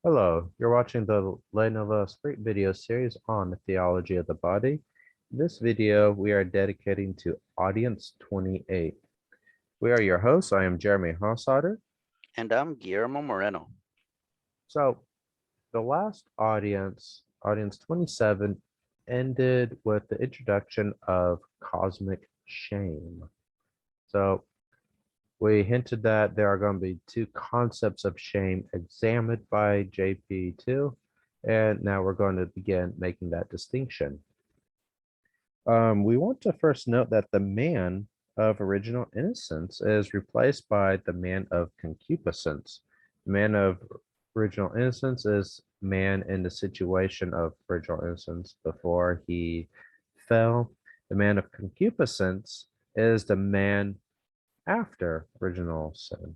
Hello, you're watching the Nouvel Esprit video series on the theology of the body. In this video, we are dedicating to audience 28. We are your hosts. I am Jeremy Hossotter. And I'm Guillermo Moreno. So the last audience 27, ended with the introduction of cosmic shame. So we hinted that there are going to be two concepts of shame examined by JPII, and now we're going to begin making that distinction. We want to first note that the man of original innocence is replaced by the man of concupiscence. The man of original innocence is man in the situation of original innocence before he fell. The man of concupiscence is the man after original sin.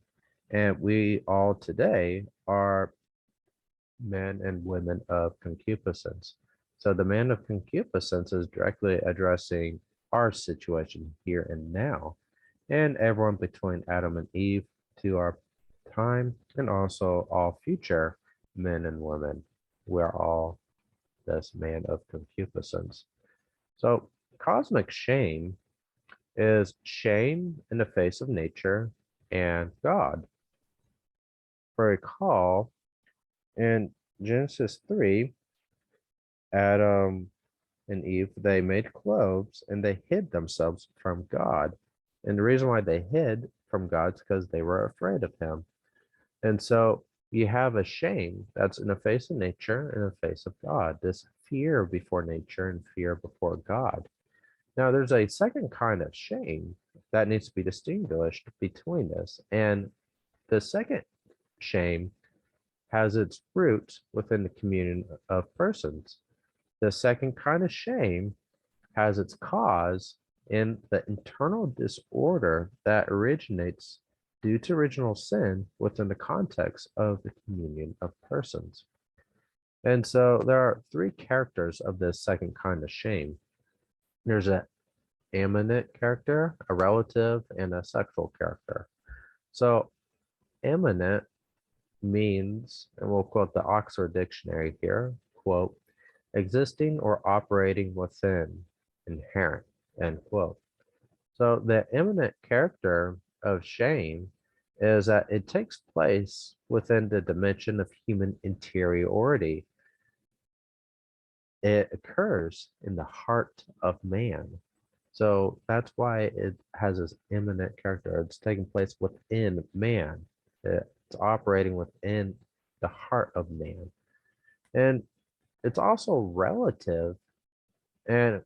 And we all today are men and women of concupiscence. So the man of concupiscence is directly addressing our situation here and now, and everyone between Adam and Eve to our time, and also all future men and women. We're all this man of concupiscence. So cosmic shame is shame in the face of nature and God. For recall, in Genesis 3, Adam and Eve, they made clothes and they hid themselves from God. And the reason why they hid from God is because they were afraid of him. And so you have a shame that's in the face of nature and in the face of God, this fear before nature and fear before God. Now, there's a second kind of shame that needs to be distinguished between this. And the second shame has its root within the communion of persons. The second kind of shame has its cause in the internal disorder that originates due to original sin within the context of the communion of persons. And so there are three characters of this second kind of shame. There's an immanent character, a relative, and a sexual character. So immanent means, and we'll quote the Oxford Dictionary here, quote, existing or operating within, inherent, end quote. So the immanent character of shame is that it takes place within the dimension of human interiority. It occurs in the heart of man. So that's why it has this immanent character. It's taking place within man. It's operating within the heart of man. And it's also relative. And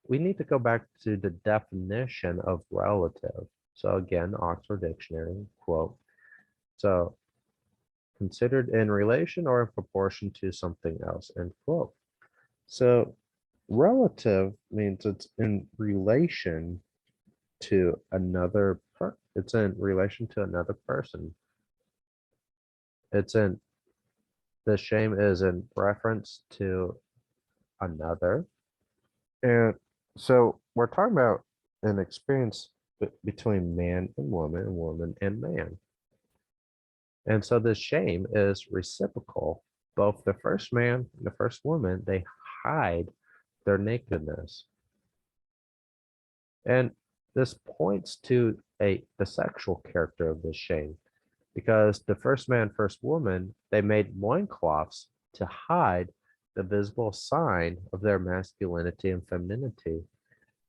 we need to go back to the definition of relative. So again, Oxford Dictionary, quote, so considered in relation or in proportion to something else, end quote. So relative means it's in relation to another it's in relation to another person. It's in the shame is in reference to another. And so we're talking about an experience between man and woman and man. And so this shame is reciprocal. Both the first man and the first woman, they hide their nakedness. And this points to the sexual character of this shame, because the first man, first woman, they made loincloths to hide the visible sign of their masculinity and femininity.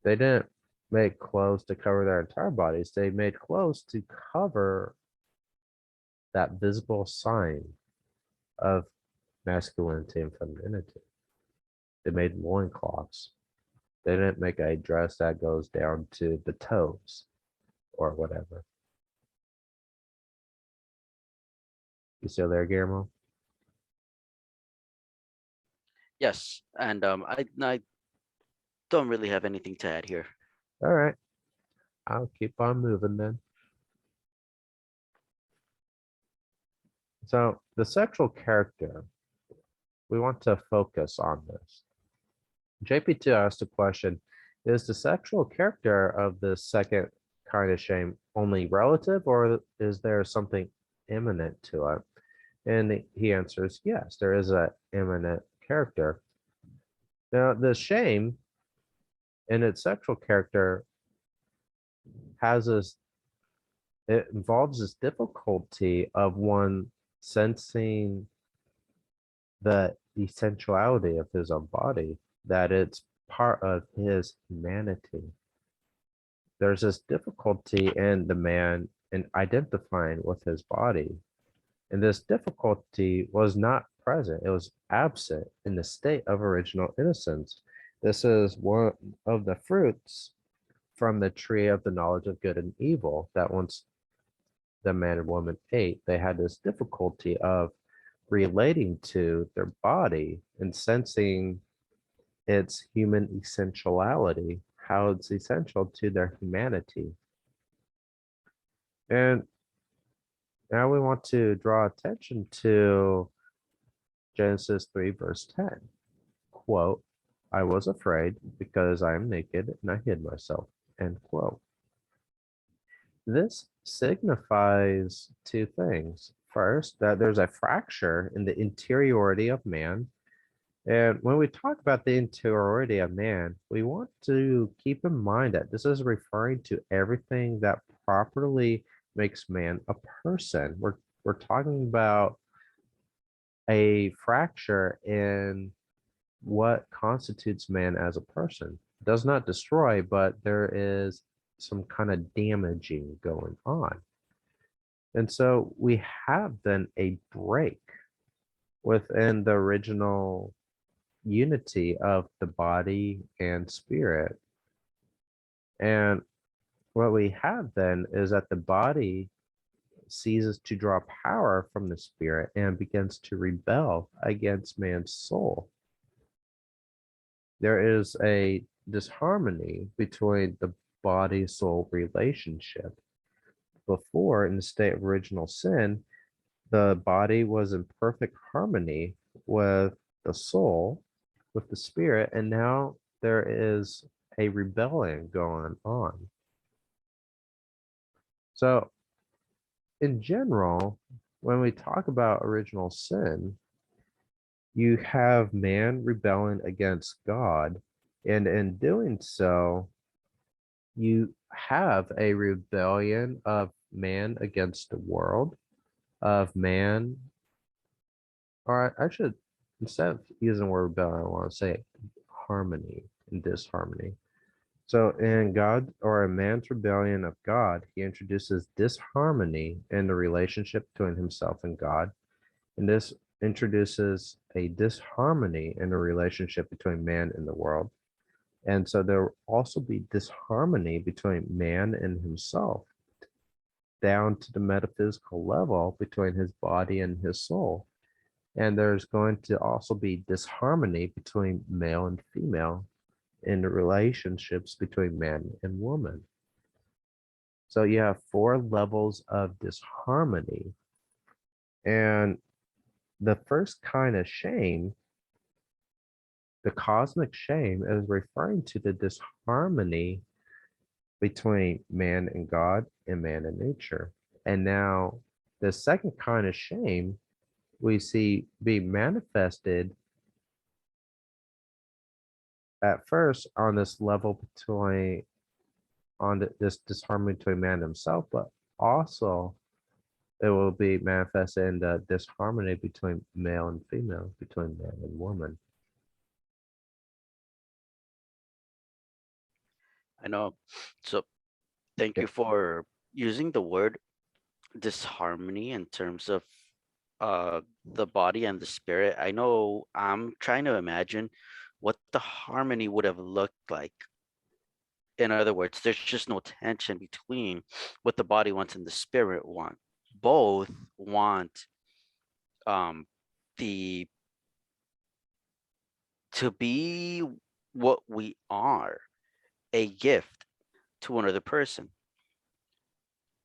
They didn't make clothes to cover their entire bodies. They made clothes to cover that visible sign of masculinity and femininity. They made loincloths. They didn't make a dress that goes down to the toes or whatever. You still there, Guillermo? Yes, and I don't really have anything to add here. All right. I'll keep on moving then. So the sexual character, we want to focus on this. JP2 asked the question, is the sexual character of the second kind of shame only relative, or is there something immanent to it? And he answers, yes, there is an immanent character. Now, the shame in its sexual character has this, it involves this difficulty of one sensing the essentiality of his own body, that it's part of his humanity. There's this difficulty in the man in identifying with his body. And this difficulty was not present, it was absent in the state of original innocence. This is one of the fruits from the tree of the knowledge of good and evil that once the man and woman ate, they had this difficulty of relating to their body and sensing its human essentiality, how it's essential to their humanity. And now we want to draw attention to Genesis 3, verse 10. Quote, I was afraid because I am naked and I hid myself. End quote. This signifies two things. First, that there's a fracture in the interiority of man. And when we talk about the interiority of man, we want to keep in mind that this is referring to everything that properly makes man a person. We're talking about a fracture in what constitutes man as a person. It does not destroy, but there is some kind of damaging going on. And so we have then a break within the original unity of the body and spirit. And what we have then is that the body ceases to draw power from the spirit and begins to rebel against man's soul. There is a disharmony between the body soul relationship. Before, in the state of original sin, the body was in perfect harmony with the soul, with the spirit, and now there is a rebellion going on. So, in general, when we talk about original sin, you have man rebelling against God, and in doing so, you have a rebellion of man against the world, of man, or I should, instead of using the word rebellion, I want to say harmony and disharmony. So in God or a man's rebellion of God, he introduces disharmony in the relationship between himself and God. And this introduces a disharmony in the relationship between man and the world. And so there will also be disharmony between man and himself, down to the metaphysical level between his body and his soul. And there's going to also be disharmony between male and female in the relationships between man and woman. So you have four levels of disharmony. And the first kind of shame, the cosmic shame, is referring to the disharmony between man and God and man and nature. And now the second kind of shame we see be manifested at first on this level between this disharmony between man and himself, but also it will be manifested in the disharmony between male and female, between man and woman. I know. So thank Yeah. you for using the word disharmony in terms of the body and the spirit. I know I'm trying to imagine what the harmony would have looked like. In other words, there's just no tension between what the body wants and the spirit want. Both want um the to be what we are, a gift to another person,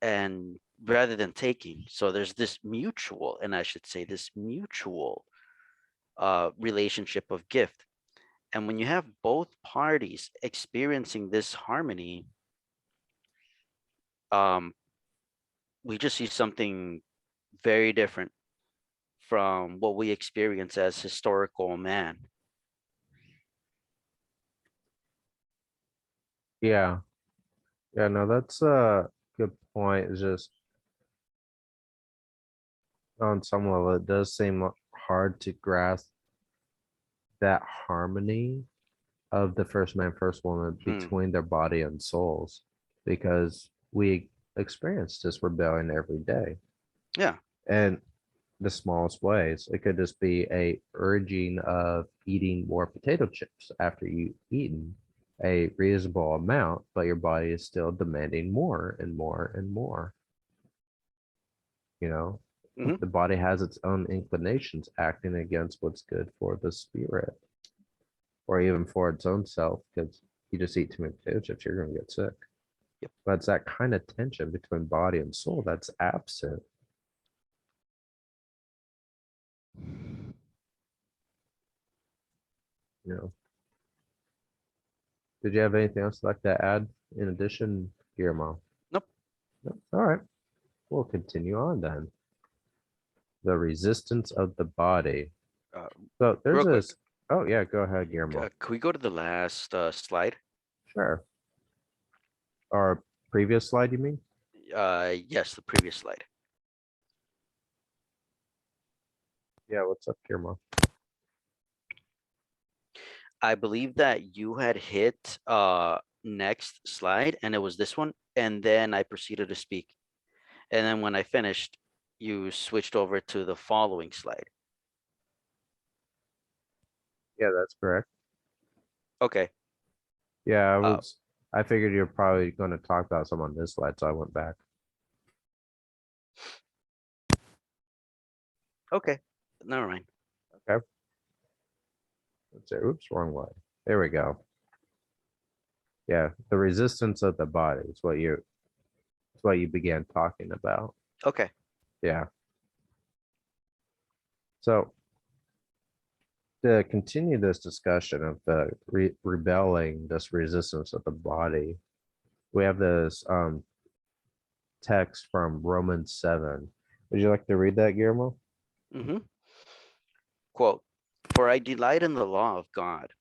and rather than taking. So there's this mutual, and I should say this mutual relationship of gift. And when you have both parties experiencing this harmony, um, we just see something very different. from what we experience as historical man. Yeah. Yeah, no, that's a good point. It's just on some level, it does seem hard to grasp that harmony of the first man, first woman Hmm. between their body and souls, because we experience this rebellion every day. Yeah. And the smallest ways, it could just be a urging of eating more potato chips after you've eaten a reasonable amount, but your body is still demanding more and more and more. You know, Hmm. the body has its own inclinations acting against what's good for the spirit, or even for its own self, because you just eat too many potato chips, you're going to get sick. Yep. But it's that kind of tension between body and soul that's absent. You know, did you have anything else like to add in addition, Guillermo? Nope. No? All right, we'll continue on then. The resistance of the body. Uh, So there's Real quick, this. Oh yeah, go ahead, Guillermo. can we go to the last slide? Sure. Our previous slide, you mean? Yes, the previous slide. Yeah. What's up, Guillermo? I believe that you had hit next slide, and it was this one, and then I proceeded to speak. And then when I finished, you switched over to the following slide. Yeah, that's correct. Okay. Yeah, I Uh, was. I figured you're probably going to talk about some on this slide, so I went back. okay. Never mind. Okay. Let's say, oops, wrong way. There we go. Yeah, the resistance of the body is what you began talking about. Okay. Yeah. So to continue this discussion of the rebelling, this resistance of the body, we have this text from Romans 7. Would you like to read that, Guillermo? Mm-hmm. Quote, for I delight in the law of God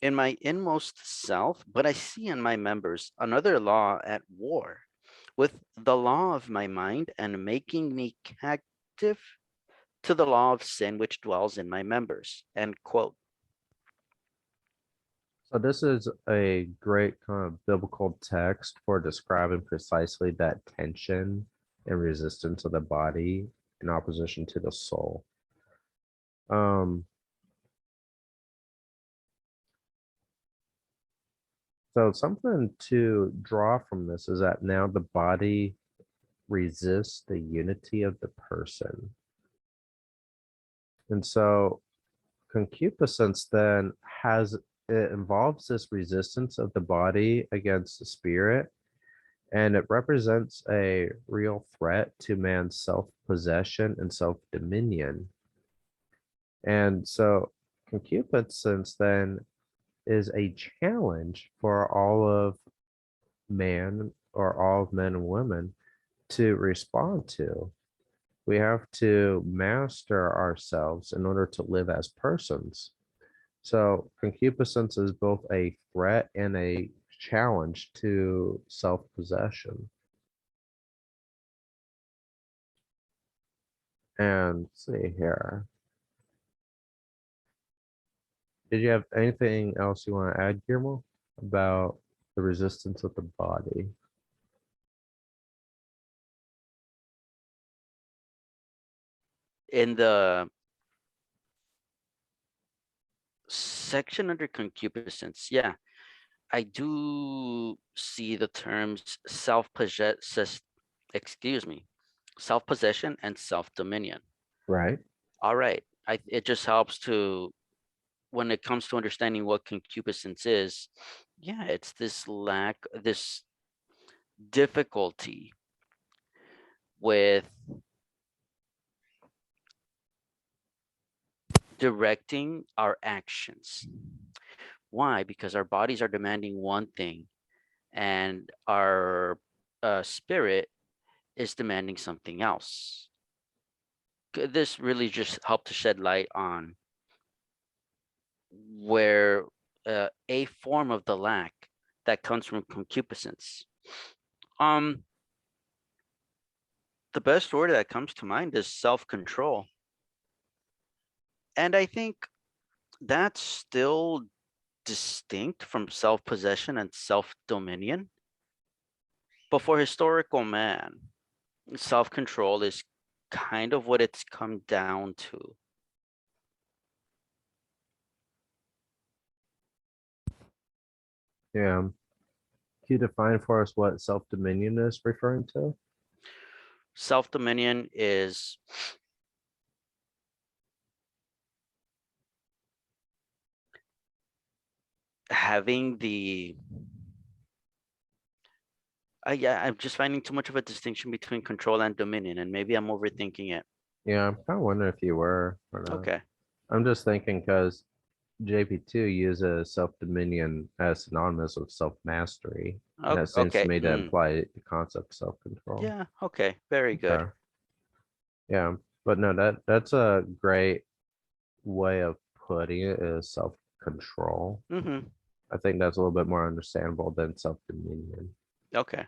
in my inmost self, but I see in my members another law at war with the law of my mind and making me captive to the law of sin which dwells in my members. End quote. So this is a great kind of biblical text for describing precisely that tension and resistance of the body in opposition to the soul. Um, so something to draw from this is that now the body resists the unity of the person. And so concupiscence then has it involves this resistance of the body against the spirit, and it represents a real threat to man's self-possession and self-dominion. And so concupiscence then is a challenge for all of man or all of men and women to respond to. We have to master ourselves in order to live as persons. So concupiscence is both a threat and a challenge to self-possession. And let's see here. Did you have anything else you want to add, Guillermo, about the resistance of the body? In the section under concupiscence, yeah, I do see the terms self-possession and self-dominion. Right. All right. It just helps to, when it comes to understanding what concupiscence is, yeah, it's this difficulty with directing our actions. Why? Because our bodies are demanding one thing and our spirit is demanding something else. this really just helped to shed light on where a form of the lack that comes from concupiscence. The best word that comes to mind is self-control. And I think that's still distinct from self-possession and self-dominion. But for historical man, self-control is kind of what it's come down to. Yeah. Can you define for us what self-dominion is referring to? Self-dominion is having the yeah, I'm just finding too much of a distinction between control and dominion, and maybe I'm overthinking it. Yeah, I'm kind of wondering if you were or not. Okay. I'm just thinking because JP2 uses self-dominion as synonymous with self-mastery. And that seems to Okay. me to imply the concept of self-control. Yeah. Okay. Very good. Okay. Yeah, but no, that's a great way of putting it is self-control. Mm-hmm. I think that's a little bit more understandable than self-dominion. Okay.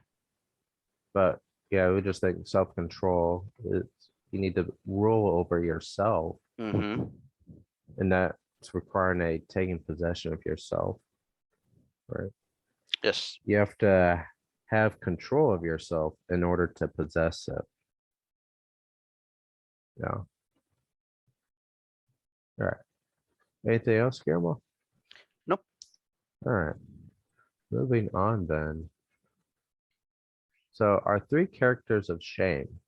But yeah, we just think self-control is you need to rule over yourself, Mm-hmm. and that's requiring a taking possession of yourself, right? Yes. You have to have control of yourself in order to possess it. Yeah. All right. Anything else, Guillermo? Nope. All right. Moving on then. So our three characters of shame.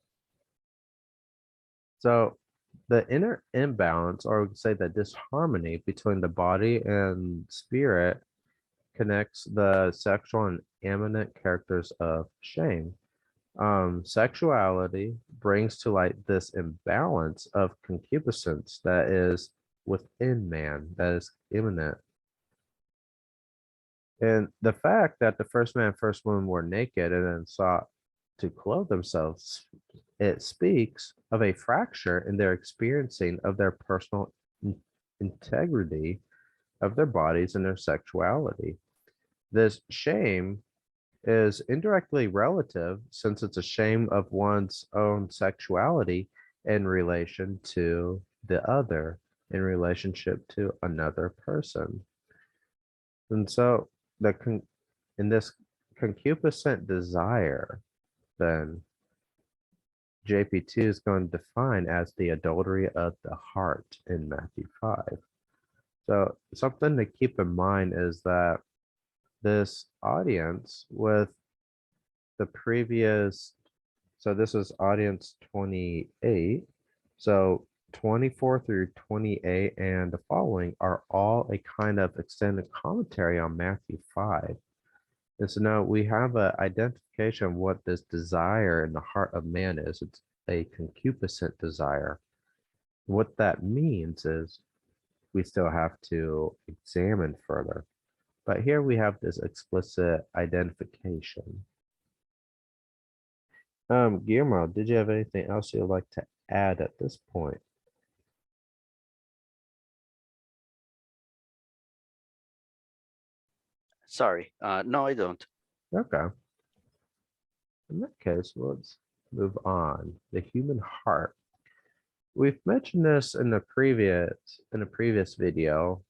So the inner imbalance, or we could say the disharmony between the body and spirit connects the sexual and immanent characters of shame. Sexuality brings to light this imbalance of concupiscence that is within man, that is immanent. And the fact that the first man and first woman were naked and then sought to clothe themselves, it speaks of a fracture in their experiencing of their personal integrity of their bodies and their sexuality. This shame is indirectly relative since it's a shame of one's own sexuality in relation to the other, in relationship to another person. And so in this concupiscent desire, then JP2 is going to define as the adultery of the heart in Matthew 5. So something to keep in mind is that this audience with the previous, so this is audience 28. So 24 through 28 and the following are all a kind of extended commentary on Matthew 5. And so now we have an identification of what this desire in the heart of man is. It's a concupiscent desire. What that means is we still have to examine further. But here we have this explicit identification. Guillermo, did you have anything else you'd like to add at this point? Sorry. No, I don't. Okay. In that case, let's move on. The human heart. We've mentioned this in a previous video,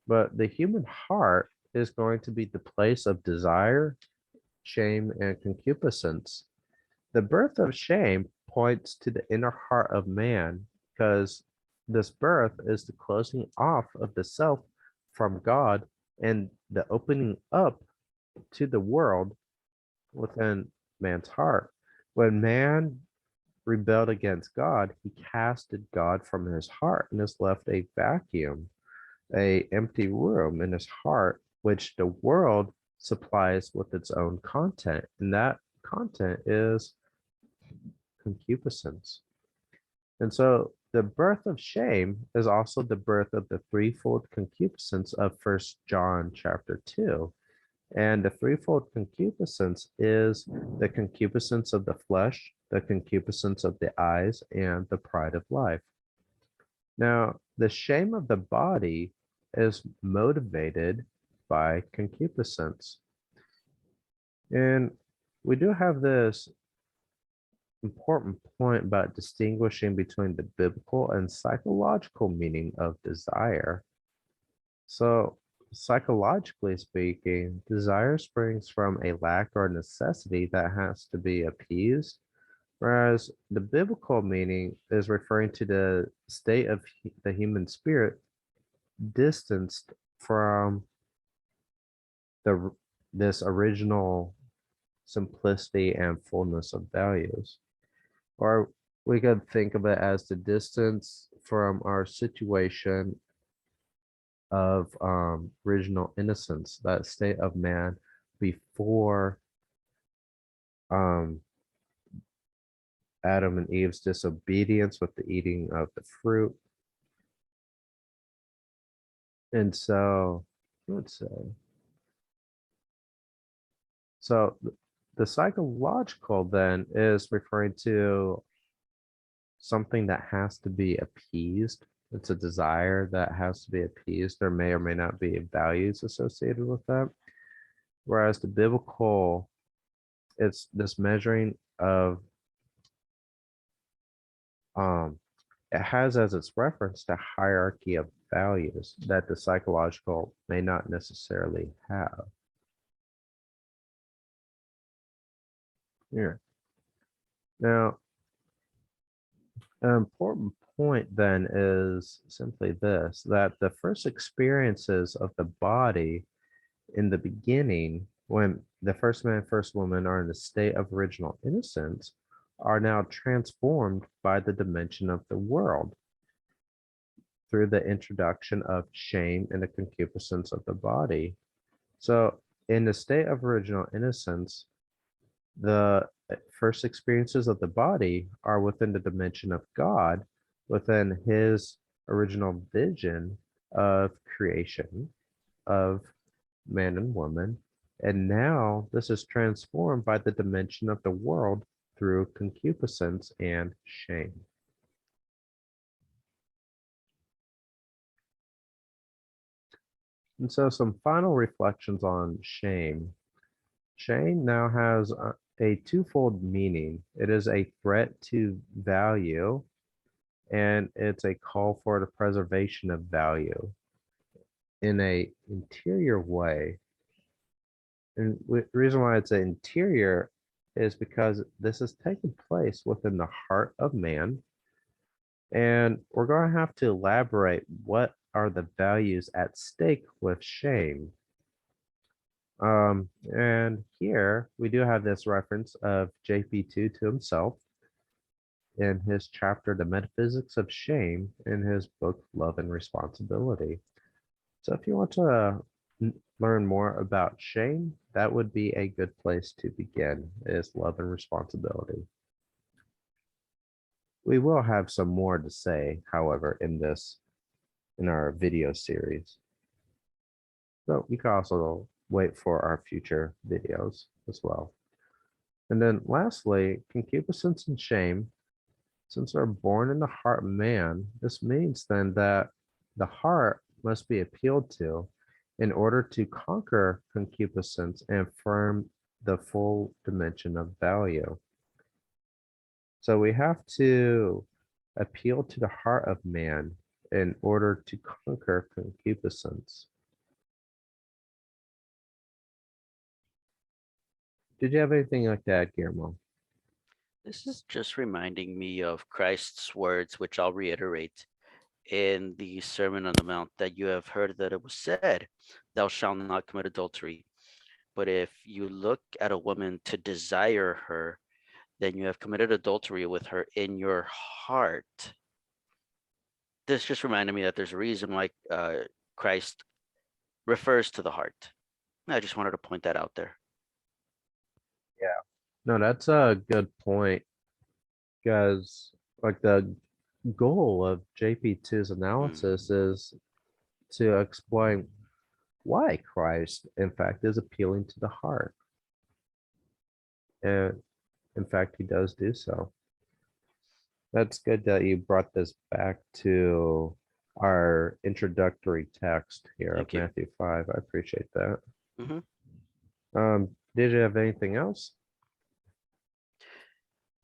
but the human heart is going to be the place of desire, shame, and concupiscence. The birth of shame points to the inner heart of man because this birth is the closing off of the self from God and the opening up to the world within man's heart. When man rebelled against God, he casted God from his heart and has left a vacuum, a empty room in his heart, which the world supplies with its own content. And that content is concupiscence. And so the birth of shame is also the birth of the threefold concupiscence of First John chapter 2. And the threefold concupiscence is the concupiscence of the flesh, the concupiscence of the eyes, and the pride of life. Now, the shame of the body is motivated by concupiscence. And we do have this important point about distinguishing between the biblical and psychological meaning of desire. So, psychologically speaking, desire springs from a lack or necessity that has to be appeased, whereas the biblical meaning is referring to the state of the human spirit distanced from the this original simplicity and fullness of values. Or we could think of it as the distance from our situation of original innocence, that state of man before um, Adam and Eve's disobedience with the eating of the fruit. And so, let's say, so the psychological then is referring to something that has to be appeased. It's a desire that has to be appeased. There may or may not be values associated with that. Whereas the biblical, it's this measuring of it has as its reference the hierarchy of values that the psychological may not necessarily have. Here. Now, an important point then is simply this, that the first experiences of the body in the beginning, when the first man and first woman are in the state of original innocence, are now transformed by the dimension of the world through the introduction of shame and the concupiscence of the body. So, in the state of original innocence, the first experiences of the body are within the dimension of God, within his original vision of creation, of man and woman. And now this is transformed by the dimension of the world through concupiscence and shame. And so, some final reflections on shame. Shame now has a twofold meaning. It is a threat to value, and it's a call for the preservation of value in a interior way. And the reason why it's an interior is because this is taking place within the heart of man. And we're going to have to elaborate what are the values at stake with shame. And here we do have this reference of JPII to himself in his chapter, The Metaphysics of Shame, in his book, Love and Responsibility. So if you want to learn more about shame, that would be a good place to begin, is Love and Responsibility. We will have some more to say, however, in our video series. So you can also wait for our future videos as well. And then lastly, concupiscence and shame, since they're born in the heart of man, this means then that the heart must be appealed to in order to conquer concupiscence and affirm the full dimension of value. So we have to appeal to the heart of man in order to conquer concupiscence. Did you have anything like that, Guillermo? This is just reminding me of Christ's words, which I'll reiterate in the Sermon on the Mount, that you have heard that it was said, thou shalt not commit adultery. But if you look at a woman to desire her, then you have committed adultery with her in your heart. This just reminded me that there's a reason why Christ refers to the heart. I just wanted to point that out there. Yeah. No, that's a good point, because like the goal of JP2's analysis is to explain why Christ, in fact, is appealing to the heart. And in fact, he does do so. That's good that you brought this back to our introductory text here of Thank you. Matthew 5. I appreciate that. hmm Did you have anything else?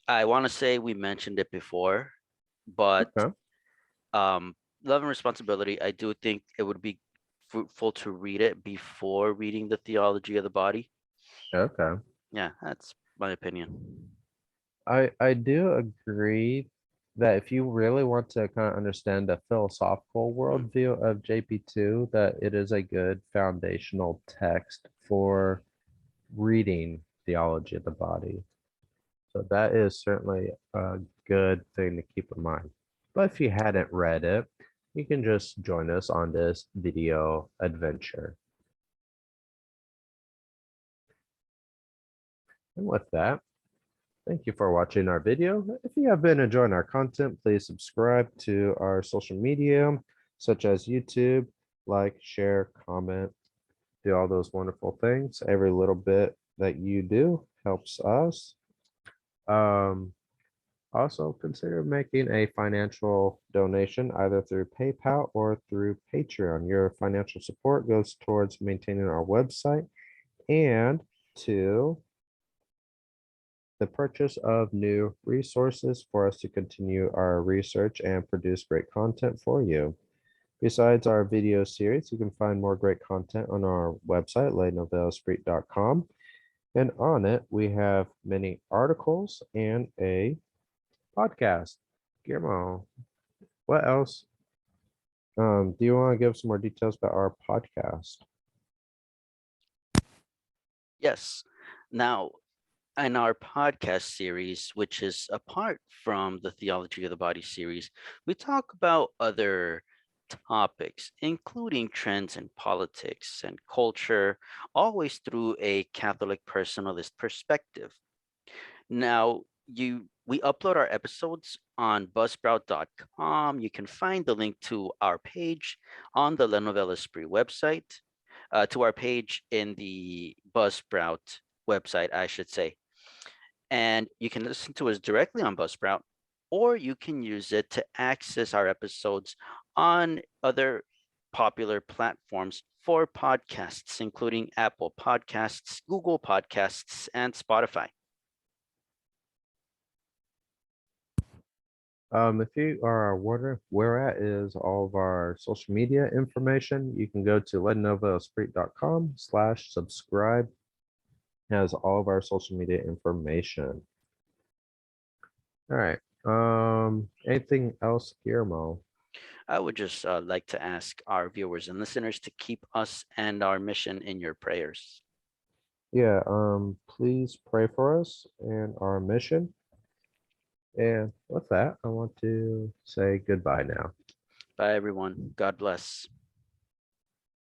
I want to say we mentioned it before, but Okay. love and responsibility, I do think it would be fruitful to read it before reading the theology of the body. Okay. Yeah, that's my opinion. I do agree that if you really want to kind of understand the philosophical worldview of JP2, that it is a good foundational text for reading theology of the body. So that is certainly a good thing to keep in mind. But if you hadn't read it, you can just join us on this video adventure. And with that, thank you for watching our video. If you have been enjoying our content, please subscribe to our social media, such as YouTube, like, share, comment, do all those wonderful things. Every little bit that you do helps us. Um, Also, consider making a financial donation either through PayPal or through Patreon. Your financial support goes towards maintaining our website and to the purchase of new resources for us to continue our research and produce great content for you. Besides our video series, you can find more great content on our website, nouvelesprit.com. And on it, we have many articles and a podcast. Guillermo, what else? Do you want to give some more details about our podcast? Yes. Now, in our podcast series, which is apart from the Theology of the Body series, we talk about other topics, including trends in politics and culture, always through a Catholic personalist perspective. Now, we upload our episodes on buzzsprout.com. You can find the link to our page on the Nouvel Esprit website, to our page in the Buzzsprout website, I should say. And you can listen to us directly on Buzzsprout, or you can use it to access our episodes on other popular platforms for podcasts, including Apple Podcasts, Google Podcasts, and Spotify. If you are wondering where at is all of our social media information, you can go to lenovoesprit.com/subscribe. It has all of our social media information. All right. Anything else, Guillermo? I would just like to ask our viewers and listeners to keep us and our mission in your prayers. Yeah, please pray for us and our mission. And with that, I want to say goodbye now. Bye, everyone. God bless.